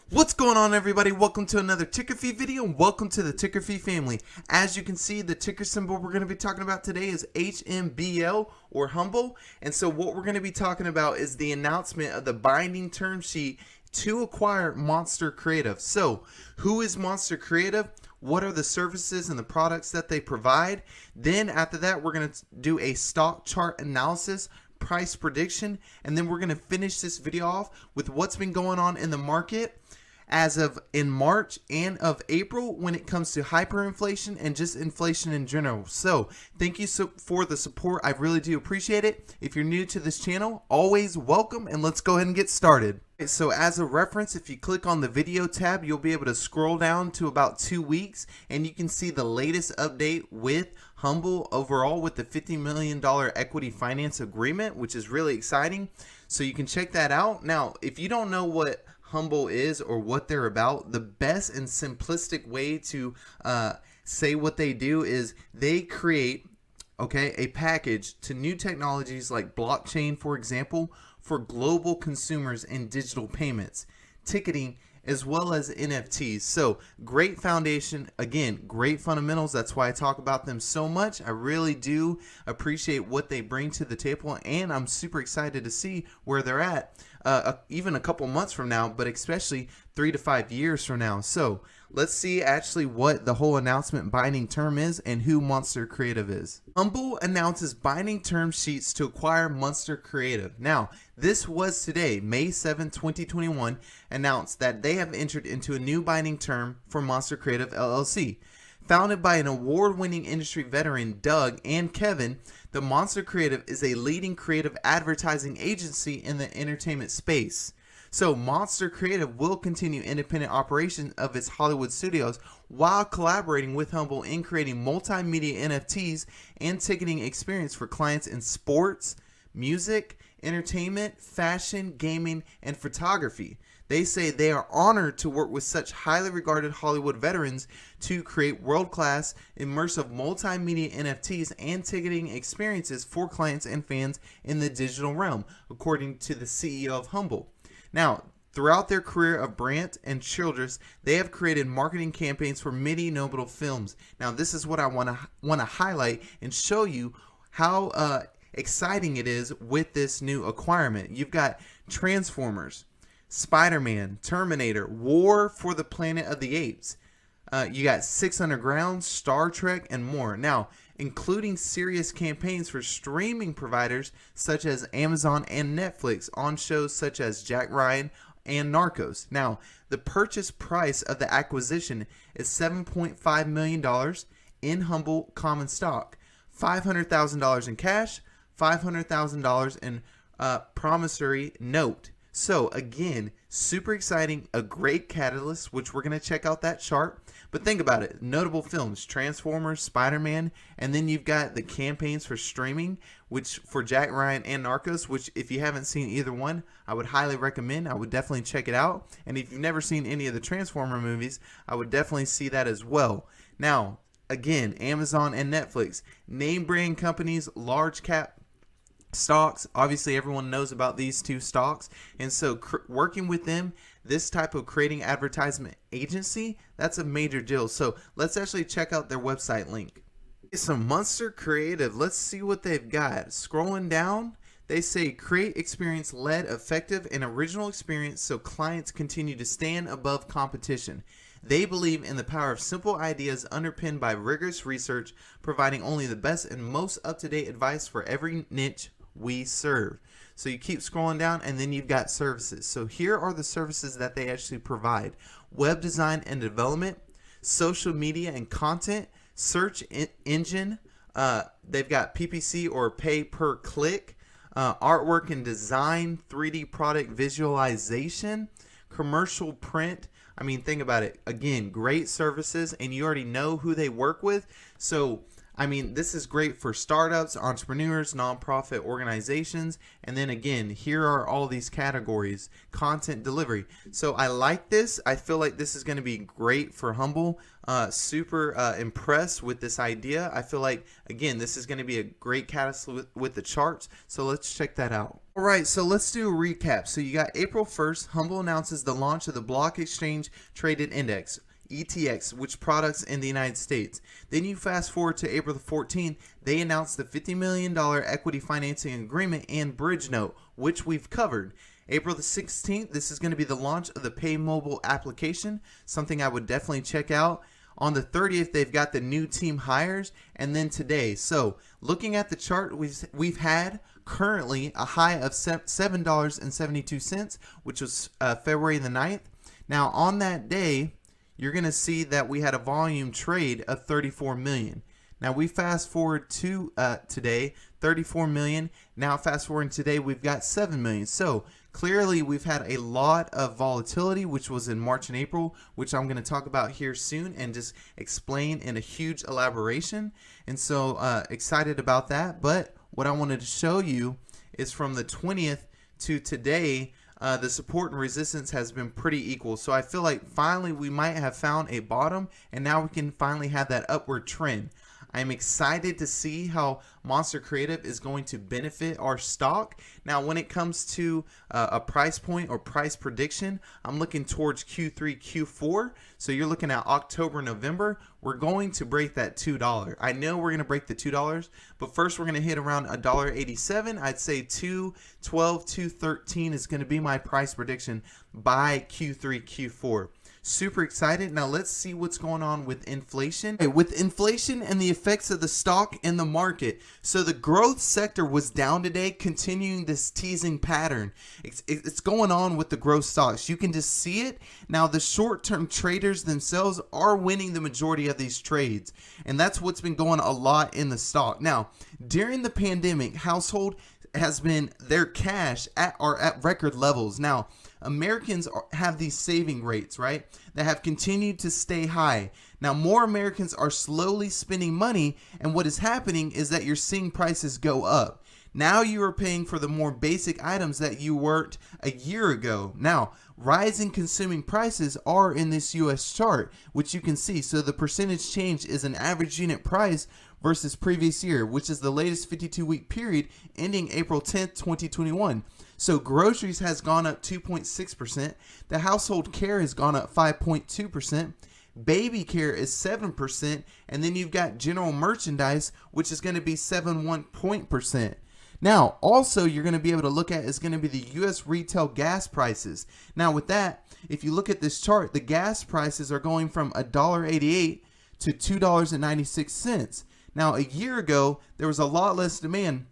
What's going on, everybody? Welcome to another Ticker Fee video, and welcome to the Ticker Fee family. As you can see, the ticker symbol we're going to be talking about today is HMBL, or Humbl. And so what we're going to be talking about is the announcement of the binding term sheet to acquire Monster Creative. So who is Monster Creative? What are the services and the products that they provide? Then after that, we're going to do a stock chart analysis, price prediction, and then we're going to finish this video off with what's been going on in the market as of in March and of April when it comes to hyperinflation and just inflation in general. So thank you for the support. I really do appreciate it. If you're new to this channel, always welcome, and let's go ahead and get started. So as a reference, if you click on the video tab, you'll be able to scroll down to about 2 weeks and you can see the latest update with Humbl overall with the $50 million equity finance agreement, which is really exciting. So you can check that out. Now, if you don't know what Humbl is or what they're about, the best and simplistic way to say what they do is they create a package to new technologies like blockchain, for example, for global consumers in digital payments, ticketing, as well as NFTs. So great foundation, again, great fundamentals. That's why I talk about them so much. I really do appreciate what they bring to the table, and I'm super excited to see where they're at even a couple months from now, but especially 3 to 5 years from now. So let's see actually what the whole announcement binding term is and who Monster Creative is. Humbl announces binding term sheets to acquire Monster Creative. Now, this was today, May 7, 2021, announced that they have entered into a new binding term for Monster Creative LLC. Founded by an award-winning industry veteran, Doug and Kevin, the Monster Creative is a leading creative advertising agency in the entertainment space. So Monster Creative will continue independent operation of its Hollywood studios while collaborating with Humbl in creating multimedia NFTs and ticketing experience for clients in sports, music, entertainment, fashion, gaming, and photography. They say they are honored to work with such highly regarded Hollywood veterans to create world-class, immersive multimedia NFTs and ticketing experiences for clients and fans in the digital realm, according to the CEO of Humbl. Now, throughout their career of Brandt and Childress, they have created marketing campaigns for many notable films. Now, this is what I want to highlight and show you how exciting it is with this new acquirement. You've got Transformers, Spider-Man, Terminator, War for the Planet of the Apes. You got 6 Underground, Star Trek, and more. Now, including serious campaigns for streaming providers such as Amazon and Netflix on shows such as Jack Ryan and Narcos. Now, the purchase price of the acquisition is $7.5 million in Humbl common stock, $500,000 in cash, $500,000 in promissory note. So again, super exciting, a great catalyst, which we're going to check out that chart. But think about it, notable films, Transformers, Spider-Man, and then you've got the campaigns for streaming, which for Jack Ryan and Narcos, which if you haven't seen either one, I would highly recommend. I would definitely check it out. And if you've never seen any of the Transformer movies, I would definitely see that as well. Now, again, Amazon and Netflix, name brand companies, large cap stocks. Obviously everyone knows about these two stocks, and so working with them, this type of creating advertisement agency, that's a major deal. So let's actually check out their website link. So Monster Creative, let's see what they've got. Scrolling down, they say create experience led effective and original experience so clients continue to stand above competition. They believe in the power of simple ideas underpinned by rigorous research, providing only the best and most up-to-date advice for every niche we serve. So you keep scrolling down, and then you've got services. So here are the services that they actually provide: web design and development, social media and content, search engine. They've got PPC or pay per click, artwork and design, 3D product visualization, commercial print. I mean, think about it. Again, great services, and you already know who they work with. So I mean, this is great for startups, entrepreneurs, nonprofit organizations. And then again, here are all these categories: content delivery. So I like this. I feel like this is going to be great for Humbl. Super impressed with this idea. I feel like, again, this is going to be a great catalyst with the charts. So let's check that out. All right, so let's do a recap. So you got April 1st, Humbl announces the launch of the Block Exchange Traded Index, ETX, which products in the United States. Then you fast forward to April the 14th, they announced the $50 million equity financing agreement and bridge note, which we've covered. April the 16th, this is going to be the launch of the Pay Mobile application, something I would definitely check out. On the 30th, they've got the new team hires, and then today. So looking at the chart, we've had currently a high of $7.72, which was February the 9th. Now on that day, you're going to see that we had a volume trade of 34 million. Now we fast forward to today, 34 million. Now fast forward today, we've got 7 million. So clearly we've had a lot of volatility, which was in March and April, which I'm going to talk about here soon and just explain in a huge elaboration. And so excited about that. But what I wanted to show you is from the 20th to today, the support and resistance has been pretty equal. So I feel like finally we might have found a bottom, and now we can finally have that upward trend. I'm excited to see how Monster Creative is going to benefit our stock. Now, when it comes to a price point or price prediction, I'm looking towards Q3, Q4. So you're looking at October, November. We're going to break that $2. I know we're going to break the $2, but first we're going to hit around $1.87. I'd say $2.12, $2.13 is going to be my price prediction by Q3, Q4. Super excited. Now let's see what's going on with inflation. Okay, with inflation and the effects of the stock in the market. So the growth sector was down today, continuing this teasing pattern. It's going on with the growth stocks. You can just see it. Now the short-term traders themselves are winning the majority of these trades. And that's what's been going a lot in the stock. Now, during the pandemic, household has been their cash are at record levels. Now, Americans have these saving rates, right, that have continued to stay high. Now, more Americans are slowly spending money, and what is happening is that you're seeing prices go up. Now you are paying for the more basic items that you weren't a year ago. Now, rising consuming prices are in this US chart, which you can see. So the percentage change is an average unit price versus previous year, which is the latest 52-week period ending April 10th, 2021. So groceries has gone up 2.6%. The household care has gone up 5.2%. Baby care is 7%. And then you've got general merchandise, which is going to be 7.1%. Now, also you're going to be able to look at is going to be the U.S. retail gas prices. Now, with that, if you look at this chart, the gas prices are going from $1.88 to $2.96. Now, a year ago, there was a lot less demand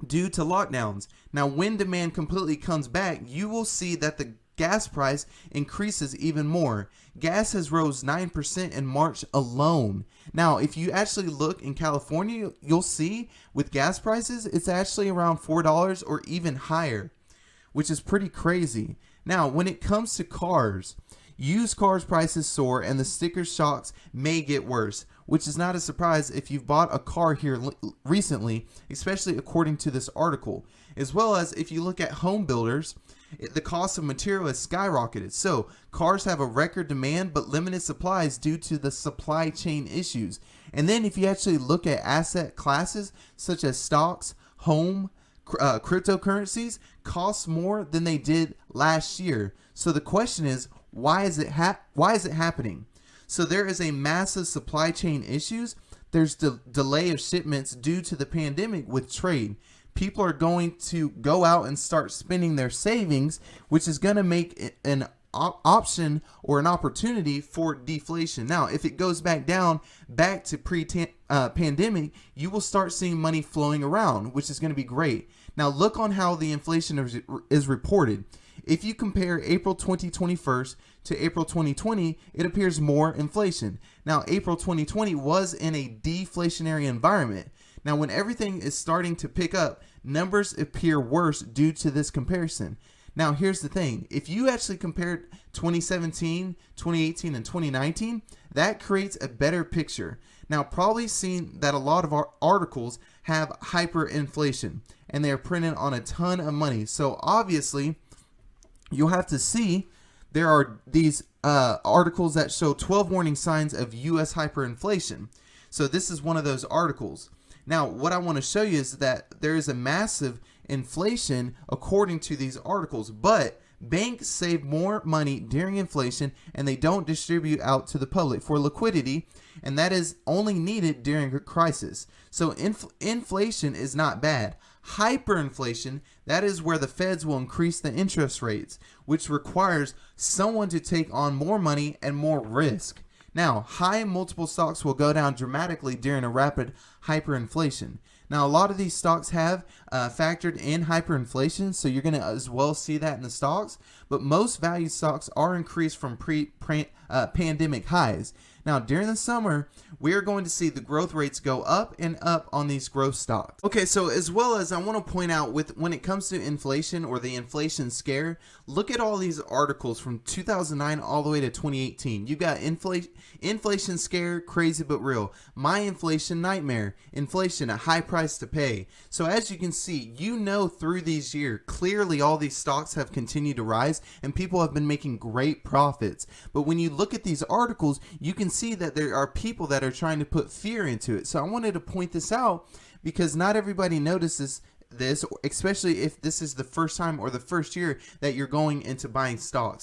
due to lockdowns. Now, when demand completely comes back, you will see that the gas price increases even more. Gas has rose 9% in March alone. Now, if you actually look in California, you'll see with gas prices, it's actually around $4 or even higher, which is pretty crazy. Now, when it comes to cars, used cars prices soar and the sticker shocks may get worse, which is not a surprise if you've bought a car here recently, especially according to this article. As well as if you look at home builders, the cost of material has skyrocketed. So cars have a record demand but limited supplies due to the supply chain issues. And then if you actually look at asset classes such as stocks, home, cryptocurrencies, cost more than they did last year. So the question is, why is it happening? So there is a massive supply chain issues. There's the delay of shipments due to the pandemic with trade. People are going to go out and start spending their savings, which is going to make an option or an opportunity for deflation. Now, if it goes back to pre-pandemic, you will start seeing money flowing around, which is going to be great. Now, look on how the inflation is reported. If you compare April 2021 to April 2020, it appears more inflation. Now, April 2020 was in a deflationary environment. Now, when everything is starting to pick up, numbers appear worse due to this comparison. Now, here's the thing. If you actually compared 2017, 2018, and 2019, that creates a better picture. Now, probably seen that a lot of our articles have hyperinflation and they are printed on a ton of money. So obviously, you'll have to see there are these articles that show 12 warning signs of U.S. hyperinflation. So this is one of those articles. Now, what I want to show you is that there is a massive inflation according to these articles, but banks save more money during inflation and they don't distribute out to the public for liquidity, and that is only needed during a crisis. So inflation is not bad. Hyperinflation, that is where the feds will increase the interest rates, which requires someone to take on more money and more risk. Now, high multiple stocks will go down dramatically during a rapid hyperinflation. Now, a lot of these stocks have factored in hyperinflation, so you're going to as well see that in the stocks. But most value stocks are increased from pandemic highs. Now, during the summer, we are going to see the growth rates go up and up on these growth stocks. Okay, so as well as I want to point out when it comes to inflation or the inflation scare, look at all these articles from 2009 all the way to 2018. You got inflation scare, crazy but real. My inflation nightmare. Inflation, a high price to pay. So as you can see, through these years, clearly all these stocks have continued to rise and people have been making great profits. But when you look at these articles, you can see that there are people that are trying to put fear into it. So I wanted to point this out because not everybody notices this, especially if this is the first time or the first year that you're going into buying stocks.